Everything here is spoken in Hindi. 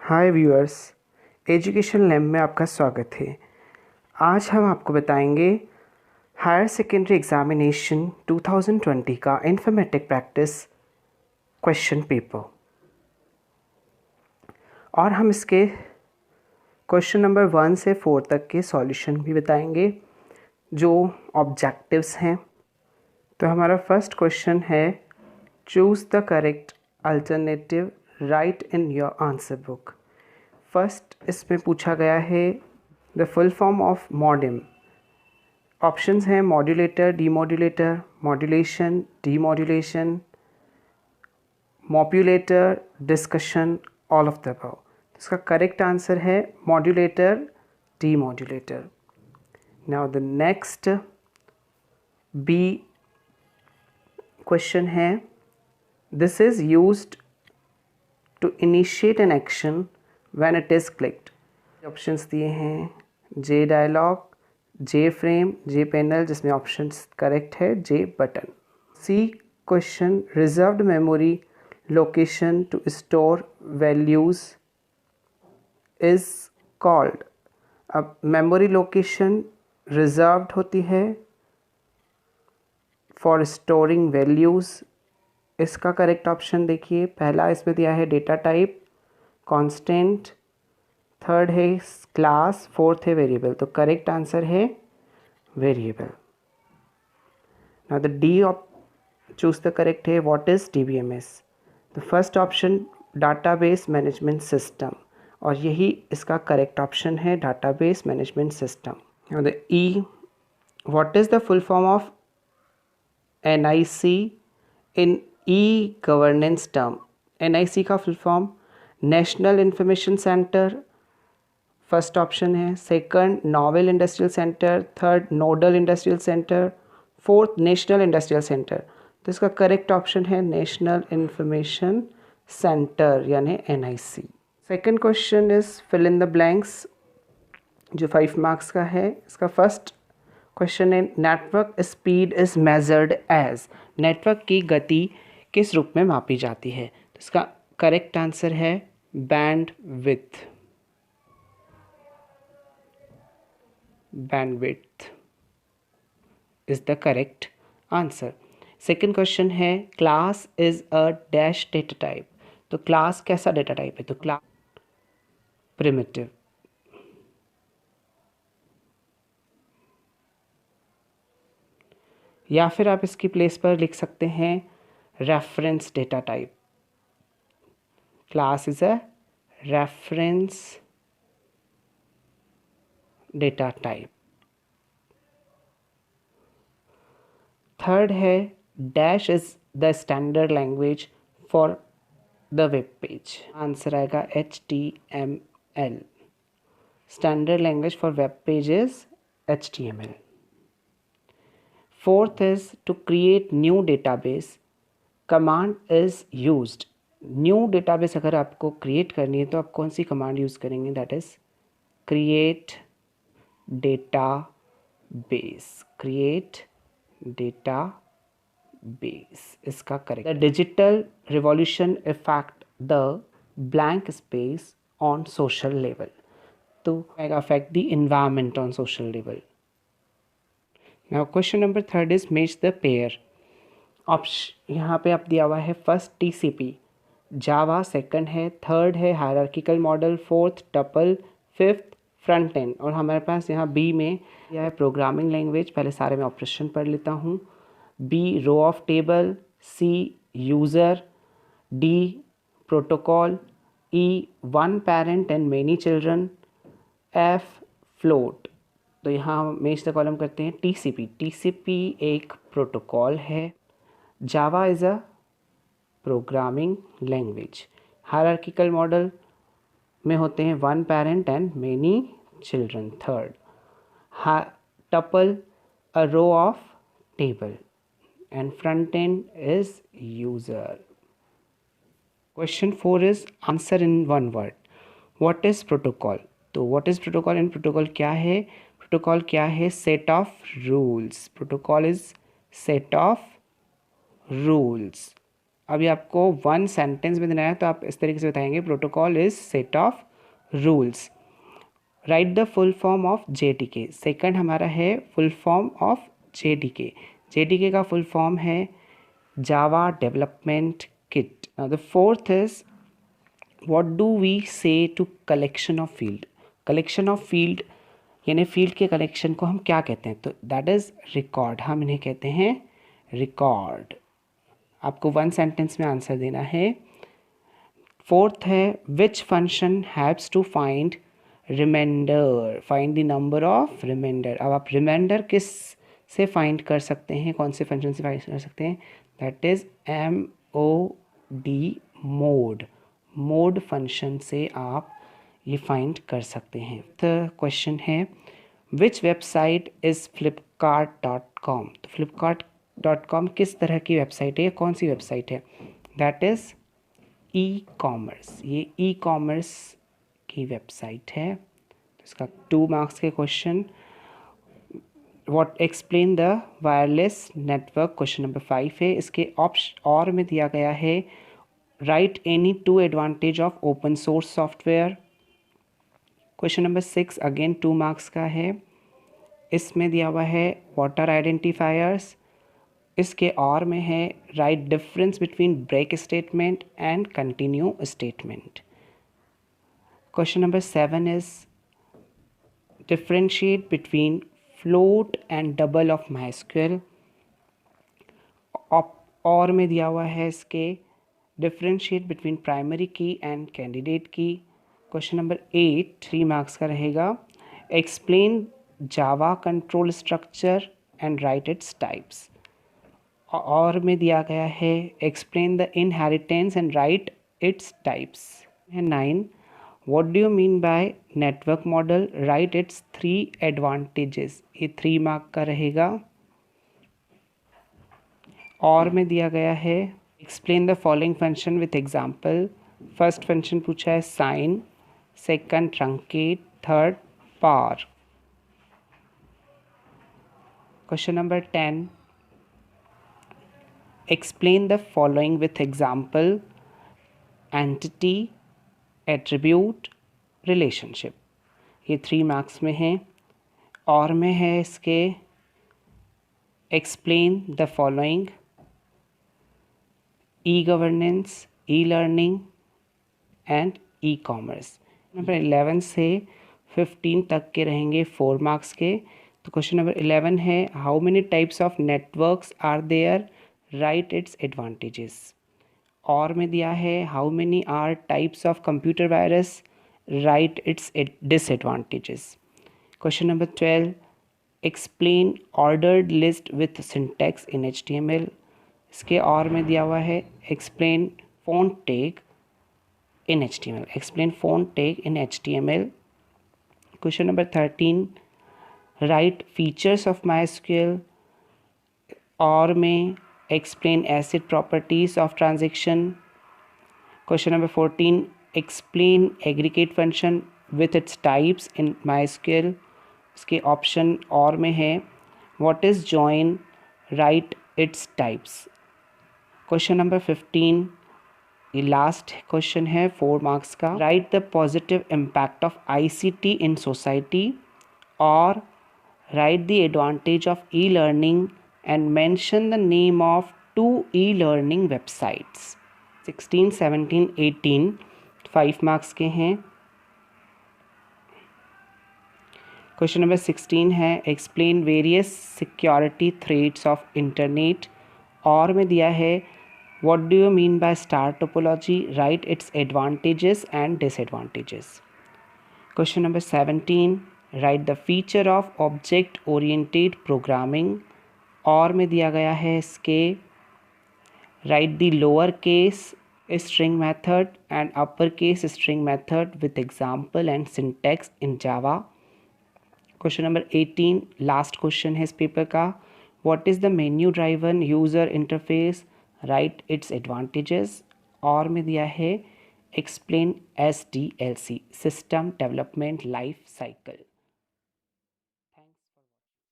हाय व्यूअर्स, एजुकेशन लैब में आपका स्वागत है। आज हम आपको बताएंगे हायर सेकेंडरी एग्जामिनेशन 2020 का इन्फॉर्मेटिक प्रैक्टिस क्वेश्चन पेपर और हम इसके क्वेश्चन नंबर 1 से 4 तक के सॉल्यूशन भी बताएंगे जो ऑब्जेक्टिव्स हैं। तो हमारा फर्स्ट क्वेश्चन है, choose the correct alternative, write in your answer book. First इसमें पूछा गया है the full form of modem. Options हैं modulator, demodulator, modulation, demodulation, modulator, discussion, all of the above. इसका करेक्ट आंसर है modulator, demodulator. Now the next B question है, this is used to initiate an action when it is clicked. Options दिए हैं J dialog, J frame, J panel, जिसमें ऑप्शंस करेक्ट है J button. C question, reserved memory location to store values is called. अब मेमोरी लोकेशन रिजर्व्ड होती है फॉर स्टोरिंग वैल्यूज़। इसका करेक्ट ऑप्शन देखिए, पहला इसमें दिया है डेटा टाइप, कांस्टेंट, थर्ड है क्लास, फोर्थ है वेरिएबल। तो करेक्ट आंसर है variable. Now the D of choose the correct है, what is DBMS. The first option database management system, और यही इसका करेक्ट ऑप्शन है, database management system. Now the E, what is the full form of NIC in e governance term. NIC का full form national information centre, first option है। Second novel industrial centre, third nodal industrial centre, fourth national industrial centre. तो इसका करेक्ट ऑप्शन है नेशनल इंफॉर्मेशन सेंटर यानी NIC. Second question is fill in the blanks, जो 5 मार्क्स का है। इसका फर्स्ट क्वेश्चन है, network speed is measured as. Network की गति किस रूप में मापी जाती है। तो इसका करेक्ट आंसर है bandwidth. bandwidth is the correct answer. Second question है, class is a dash data type. तो क्लास कैसा डेटा टाइप है। तो क्लास प्रिमिटिव। या फिर आप इसकी प्लेस पर लिख सकते हैं reference data type. Class is a reference data type. Third है, dash is the standard language for the web page. Answer आएगा HTML। Standard language for web page is HTML। Fourth is to create new database, command is used. New database अगर आपको क्रिएट करनी है तो आप कौन सी कमांड यूज़ करेंगे, that is create database. Create database इसका correct. The digital revolution effect the blank space on social level. तो affect the environment on social level. Now question number third is match the pair. Option यहाँ पे आप दिया हुआ है, फर्स्ट TCP जावा, सेकंड है, थर्ड है hierarchical model, fourth tuple, fifth front end. और हमारे पास यहाँ बी में यह है प्रोग्रामिंग लैंग्वेज। पहले सारे में ऑपरेशन पढ़ लेता हूँ। B row of table, C user, D protocol, E one parent and many children, F float. तो यहाँ हम मैच द कॉलम करते हैं TCP। TCP एक प्रोटोकॉल है। Java is a programming language. Hierarchical model में होते हैं one parent and many children. Third tuple, a row of table, and front end is user. Question 4 is answer in one word, what is protocol. तो व्हाट इज प्रोटोकॉल, इन प्रोटोकॉल क्या है। प्रोटोकॉल क्या है, set of rules. Protocol is set of rules. अभी आपको 1 सेंटेंस में देना है तो आप इस तरीके से बताएंगे, protocol is set of rules. Write the full form of JDK। Second हमारा है full form of JDK। JDK का फुल फॉर्म है Java development kit. The fourth is what do we say to collection of field. Collection of field यानी फील्ड के कलेक्शन को हम क्या कहते हैं, तो दैट इज़ रिकॉर्ड। हम इन्हें कहते हैं रिकॉर्ड। आपको 1 सेंटेंस में आंसर देना है। फोर्थ है which function haves to find remainder, find the number of remainder. अब आप रिमाइंडर किस से फाइंड कर सकते हैं, कौन से फंक्शन से फाइंड कर सकते हैं, that is MOD, mode. Mode function से आप ये फाइंड कर सकते हैं। तो क्वेश्चन है विच वेबसाइट इज़ flipkart.com। तो flipkart.com किस तरह की वेबसाइट है, कौन सी वेबसाइट है, दैट इज़ ई-कॉमर्स। ये ई-कॉमर्स की वेबसाइट है। तो इसका 2 मार्क्स के question. What explain the wireless network, question number 5 है। इसके ऑप्शन और में दिया गया है right any 2 advantage of open source software. Question number 6 again 2 marks का है। इसमें दिया हुआ है वाटर आइडेंटिफायर्स। इसके और में है write difference between break statement and continue statement. Question number 7 is differentiate between float and double of MySQL। और में दिया हुआ है इसके differentiate between primary key and candidate key. Question number 8 3 marks का रहेगा। Explain Java control structure and write its types. और में दिया गया है explain the inheritance and write its types. 9 what do you mean by network model, right it's 3 advantages. ये 3 मार्क का रहेगा। और में दिया गया है explain the following function with example. First function पूछा है साइन, सेकंड ट्रंकेट, थर्ड पार। Question number 10 explain the following with example entity, attribute, relationship. ये 3 मार्क्स में है। और में है इसके explain the following e-governance, e-learning and e-commerce. Number 11 से 15 तक के रहेंगे 4 मार्क्स के। तो क्वेश्चन नंबर 11 है how many types of networks are there, write its advantages. और में दिया है how many are types of computer virus, write its disadvantages. Question number 12 explain ordered list with syntax in HTML। इसके और में दिया हुआ है explain font tag in HTML, explain font tag in HTML। Question number 13 write features of MySQL। और में explain acid properties of transaction. Question number 14 explain aggregate function with its types in MySQL। इसके ऑप्शन और में है what is join, write its types. Question number 15 ये लास्ट क्वेश्चन है 4 मार्क्स का। Write the positive impact of ICT in society और write the advantage of e learning and mention the name of 2 e learning websites. 16, 17, 18 5 marks के हैं। क्वेश्चन नंबर 16 है explain various security threats of internet. और में दिया है what do you mean by star topology, right its advantages and disadvantages. Question number 17 right the feature of object oriented programming. और में दिया गया है इसके right the lower case string method and upper case string method with example and syntax in Java. Question number 18 last question है इस पेपर का। What is the menu driven user interface, right its advantages. और में दिया है explain SDLC, system development life cycle.